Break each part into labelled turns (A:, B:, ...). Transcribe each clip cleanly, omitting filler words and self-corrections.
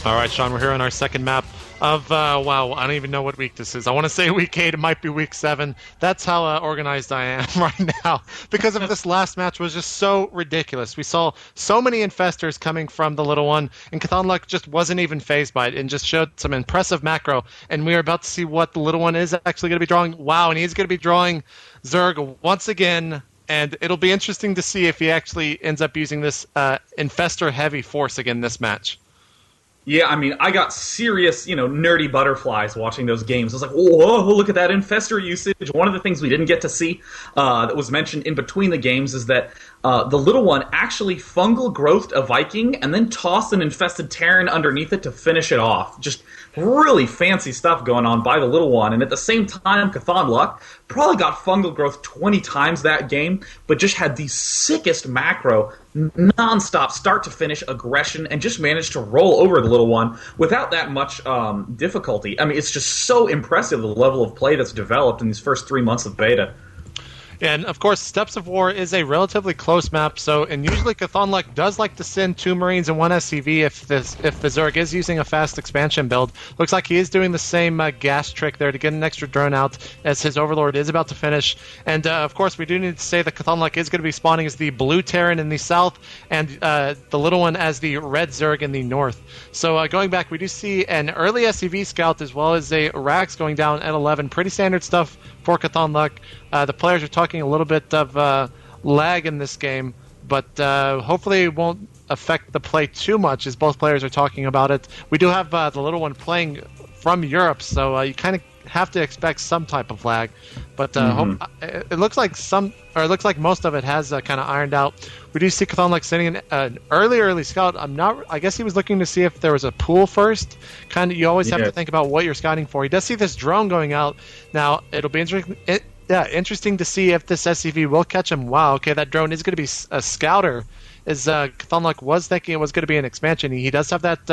A: All right, Sean, we're here on our second map of, wow, I don't even know what week this is. I want to say week 8, it might be week 7. That's how organized I am right now because of this last match was just so ridiculous. We saw so many infestors coming from the Little One, and Cauthon Luck just wasn't even phased by it and just showed some impressive macro, and we are about to see what the Little One is actually going to be drawing. Wow, and he's going to be drawing Zerg once again, and it'll be interesting to see if he actually ends up using this infestor-heavy force again this match.
B: Yeah, I mean, I got serious, nerdy butterflies watching those games. I was like, whoa, look at that infestor usage. One of the things we didn't get to see that was mentioned in between the games is that the Little One actually fungal growthed a Viking and then tossed an infested Terran underneath it to finish it off. Just really fancy stuff going on by the Little One. And at the same time, Cauthon Luck probably got fungal growth 20 times that game, but just had the sickest macro, non-stop, start-to-finish aggression, and just managed to roll over the Little One without that much difficulty. I mean, it's just so impressive, the level of play that's developed in these first 3 months of beta.
A: And, of course, Steps of War is a relatively close map, and usually Cauthon Luck does like to send 2 Marines and 1 SCV if the Zerg is using a fast expansion build. Looks like he is doing the same gas trick there to get an extra drone out as his Overlord is about to finish. And, of course, we do need to say that Cauthon Luck is going to be spawning as the Blue Terran in the south and the Little One as the Red Zerg in the north. So going back, we do see an early SCV scout as well as a Rax going down at 11. Pretty standard stuff for Cauthon Luck. The players are talking a little bit of lag in this game, but hopefully it won't affect the play too much as both players are talking about it. We do have the Little One playing from Europe, so you kind of have to expect some type of lag. But it looks like most of it has kind of ironed out. We do see Cauthon Luck sending an early scout. I guess he was looking to see if there was a pool first. Kind of, you always have to think about what you're scouting for. He does see this drone going out. Now it'll be interesting. Interesting to see if this SCV will catch him. Wow, okay, that drone is going to be a scouter. As Cauthon Luck was thinking it was going to be an expansion. He does have that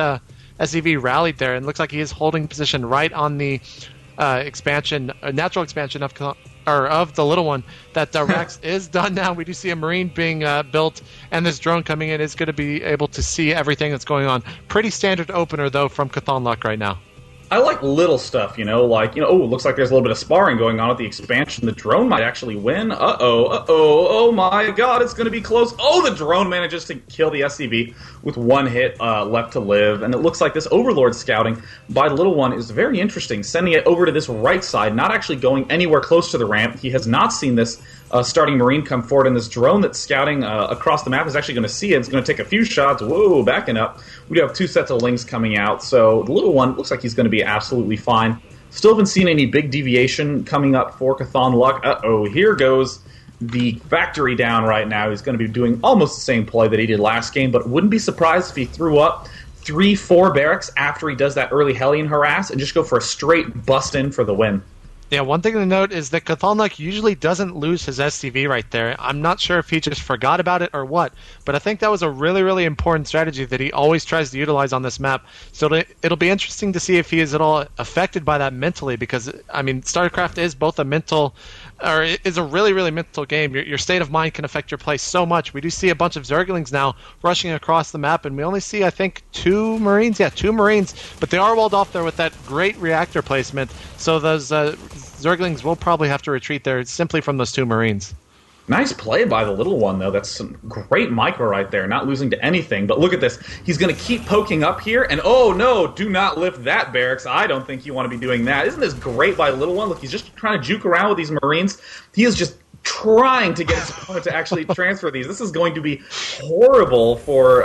A: SCV rallied there, and looks like he is holding position right on the natural expansion of the Little One. That Rax is done now. We do see a Marine being built, and this drone coming in is going to be able to see everything that's going on. Pretty standard opener, though, from Cauthon Luck right now.
B: I like little stuff, it looks like there's a little bit of sparring going on at the expansion. The drone might actually win. Oh my god, it's going to be close. Oh, the drone manages to kill the SCV with 1 hit left to live. And it looks like this Overlord scouting by the Little One is very interesting, sending it over to this right side, not actually going anywhere close to the ramp. He has not seen this starting Marine come forward, and this drone that's scouting across the map is actually going to see it. It's going to take a few shots. Whoa, backing up. We do have 2 sets of Lings coming out, so the Little One looks like he's going to be absolutely fine. Still haven't seen any big deviation coming up for Cauthon Luck. Here goes the factory down right now. He's going to be doing almost the same play that he did last game, but wouldn't be surprised if he threw up 3-4 barracks after he does that early Hellion harass and just go for a straight bust in for the win.
A: Yeah, one thing to note is that Cauthon Luck usually doesn't lose his SCV right there. I'm not sure if he just forgot about it or what, but I think that was a really, really important strategy that he always tries to utilize on this map. So it'll be interesting to see if he is at all affected by that mentally, because, I mean, StarCraft is both a mental, or it is a really, really mental game. Your state of mind can affect your play so much. We do see a bunch of Zerglings now rushing across the map, and we only see, I think, 2 Marines. Yeah, 2 Marines, but they are walled off there with that great reactor placement, so those Zerglings will probably have to retreat there simply from those 2 Marines.
B: Nice play by the Little One, though. That's some great micro right there, not losing to anything. But look at this. He's going to keep poking up here, and oh no, do not lift that barracks. I don't think you want to be doing that. Isn't this great by the Little One? Look, he's just trying to juke around with these Marines. He is just trying to get his opponent to actually transfer these. This is going to be horrible for...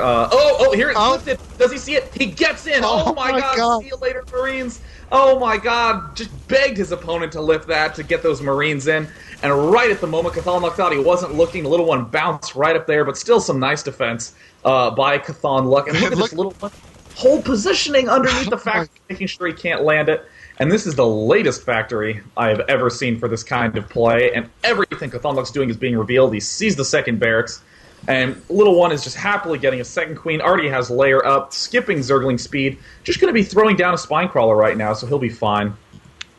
B: here it's lifted. Does he see it? He gets in. Oh my god. See you later, Marines. Oh my god. Just begged his opponent to lift that to get those Marines in. And right at the moment, Cauthon Luck thought he wasn't looking. The Little One bounced right up there, but still some nice defense by Cauthon Luck. And look at this Little One hold positioning underneath the factory, making sure he can't land it. And this is the latest factory I have ever seen for this kind of play. And everything Cauthon Luck's doing is being revealed. He sees the second barracks. And Little One is just happily getting a second queen. Already has layer up, skipping Zergling speed. Just going to be throwing down a spine crawler right now, so he'll be fine.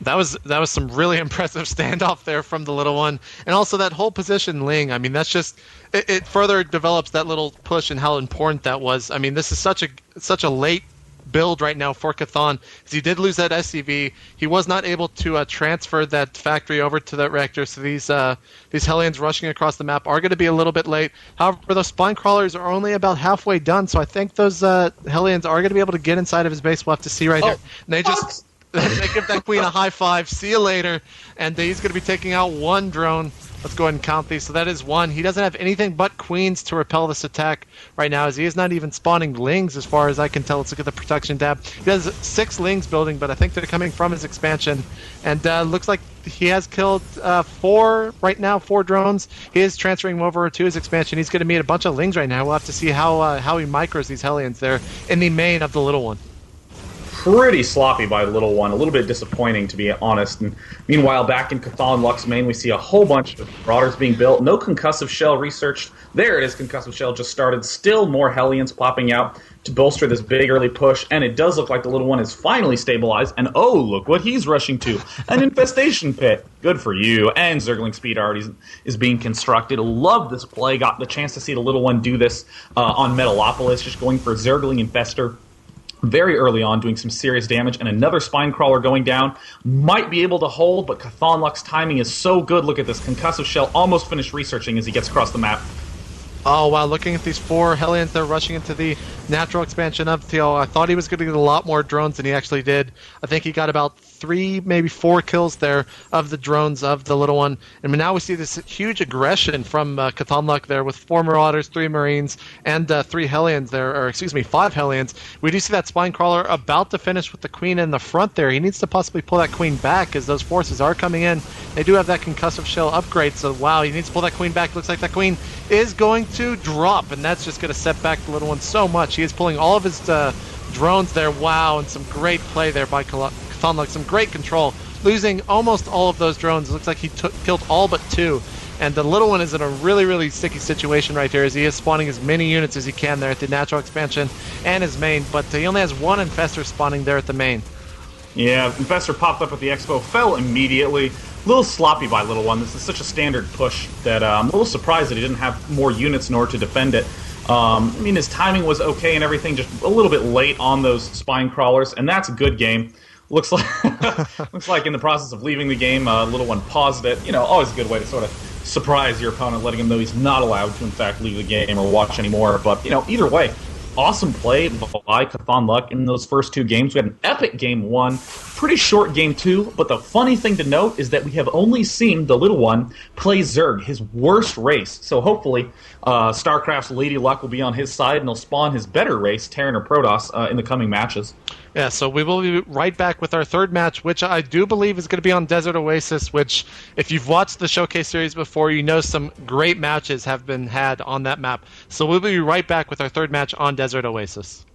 A: That was some really impressive standoff there from the Little One. And also that whole position Ling, I mean, that's just... It further develops that little push and how important that was. I mean, this is such a late build right now for Cauthon, because he did lose that SCV. He was not able to transfer that factory over to that reactor, so these Hellions rushing across the map are going to be a little bit late. However, those spine crawlers are only about halfway done, so I think those Hellions are going to be able to get inside of his base. We'll have to see right here. And they just they give that queen a high five. See you later. And he's going to be taking out one drone. Let's go ahead and count these. So that is one. He doesn't have anything but queens to repel this attack right now, as he is not even spawning lings as far as I can tell. Let's look at the protection tab. He has 6 lings building, but I think they're coming from his expansion. And looks like he has killed 4 right now, 4 drones. He is transferring them over to his expansion. He's going to meet a bunch of lings right now. We'll have to see how he micros these Hellions there in the main of the little one.
B: Pretty sloppy by the little one. A little bit disappointing, to be honest. And meanwhile, back in Cauthon Lux main, we see a whole bunch of Marauders being built. No concussive shell researched. There it is. Concussive shell just started. Still more Hellions popping out to bolster this big early push. And it does look like the little one is finally stabilized. And oh, look what he's rushing to. An infestation pit. Good for you. And Zergling speed already is being constructed. Love this play. Got the chance to see the little one do this on Metalopolis. Just going for Zergling Infester very early on, doing some serious damage, and another spine crawler going down. Might be able to hold, but Cauthon Lux's timing is so good. Look at this. Concussive Shell almost finished researching as he gets across the map.
A: Oh, wow. Looking at these 4 Hellions, they're rushing into the natural expansion of TL. I thought he was going to get a lot more drones than he actually did. I think he got about 3, maybe 4 kills there of the drones of the little one. And now we see this huge aggression from Cauthon Lux there with 4 Marauders, 3 Marines, and 3 Hellions there, or excuse me, 5 Hellions. We do see that spine crawler about to finish with the queen in the front there. He needs to possibly pull that queen back as those forces are coming in. They do have that concussive shell upgrade, so wow, he needs to pull that queen back. Looks like that queen is going to drop, and that's just going to set back the little one so much. He is pulling all of his drones there. Wow, and some great play there by Cauthon Lux. Some great control, losing almost all of those drones. It looks like he killed all but 2. And the little one is in a really, really sticky situation right here, as he is spawning as many units as he can there at the natural expansion and his main, but he only has 1 Infestor spawning there at the main.
B: Yeah, Infestor popped up at the expo, fell immediately. A little sloppy by Little One. This is such a standard push that I'm a little surprised that he didn't have more units in order to defend it. I mean, his timing was okay and everything, just a little bit late on those spine crawlers, and that's a good game. Looks like in the process of leaving the game, Little One paused it. You know, always a good way to sort of surprise your opponent, letting him know he's not allowed to, in fact, leave the game or watch anymore. But, you know, either way, awesome play by Cauthon Lux in those first 2 games. We had an epic game 1, pretty short game 2, but the funny thing to note is that we have only seen the little one play Zerg, his worst race. So hopefully Starcraft's Lady Luck will be on his side and he'll spawn his better race, Terran or Protoss, in the coming matches.
A: Yeah, so we will be right back with our 3rd match, which I do believe is going to be on Desert Oasis, which, if you've watched the Showcase series before, you know some great matches have been had on that map. So we'll be right back with our 3rd match on Desert Oasis.